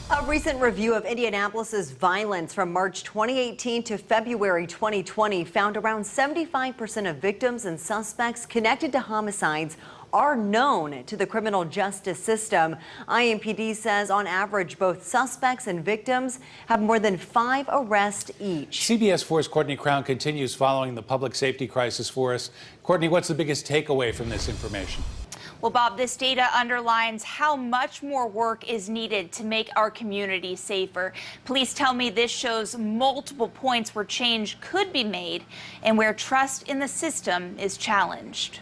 A recent review of Indianapolis's violence from March 2018 to February 2020 found around 75% of victims and suspects connected to homicides are known to the criminal justice system. IMPD says on average, both suspects and victims have more than 5 arrests each. CBS 4's Courtney Crown continues following the public safety crisis for us. Courtney, what's the biggest takeaway from this information? Well, Bob, this data underlines how much more work is needed to make our community safer. Police tell me this shows multiple points where change could be made and where trust in the system is challenged.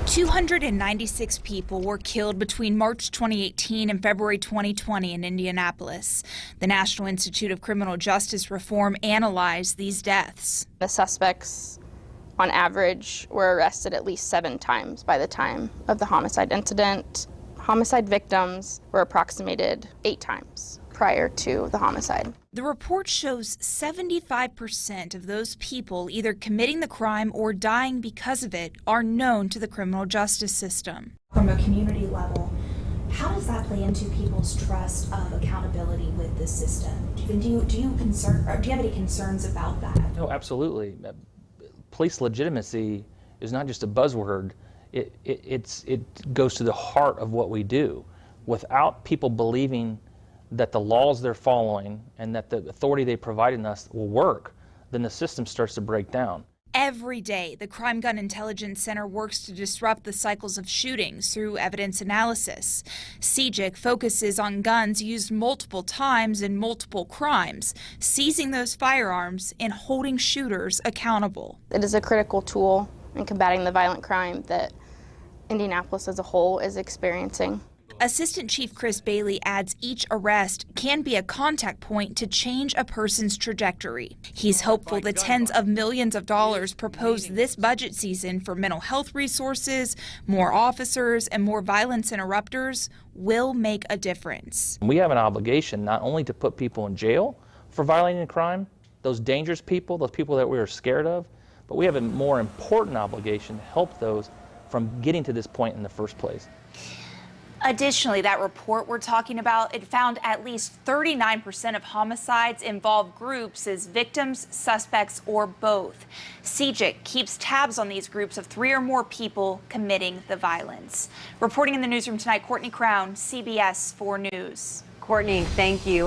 296 people were killed between March 2018 and February 2020 in Indianapolis. The National Institute of Criminal Justice Reform analyzed these deaths. The suspects, on average, were arrested at least 7 times by the time of the homicide incident. Homicide victims were approximated 8 times prior to the homicide. The report shows 75% of those people either committing the crime or dying because of it are known to the criminal justice system. From a community level, how does that play into people's trust of accountability with the system? Do you have any concerns about that? No, absolutely. Police legitimacy is not just a buzzword. It goes to the heart of what we do. Without people believing that the laws they're following and that the authority they provide in us will work, then the system starts to break down. Every day, the Crime Gun Intelligence Center works to disrupt the cycles of shootings through evidence analysis. CJIC focuses on guns used multiple times in multiple crimes, seizing those firearms and holding shooters accountable. It is a critical tool in combating the violent crime that Indianapolis as a whole is experiencing. Assistant Chief Chris Bailey adds each arrest can be a contact point to change a person's trajectory. He's hopeful the tens of millions of dollars proposed this budget season for mental health resources, more officers, and more violence interrupters will make a difference. We have an obligation not only to put people in jail for violating a crime, those dangerous people, those people that we are scared of, but we have a more important obligation to help those from getting to this point in the first place. Additionally, that report we're talking about, it found at least 39% of homicides involve groups as victims, suspects, or both. CJIC keeps tabs on these groups of 3 or more people committing the violence. Reporting in the newsroom tonight, Courtney Crown, CBS 4 News. Courtney, thank you.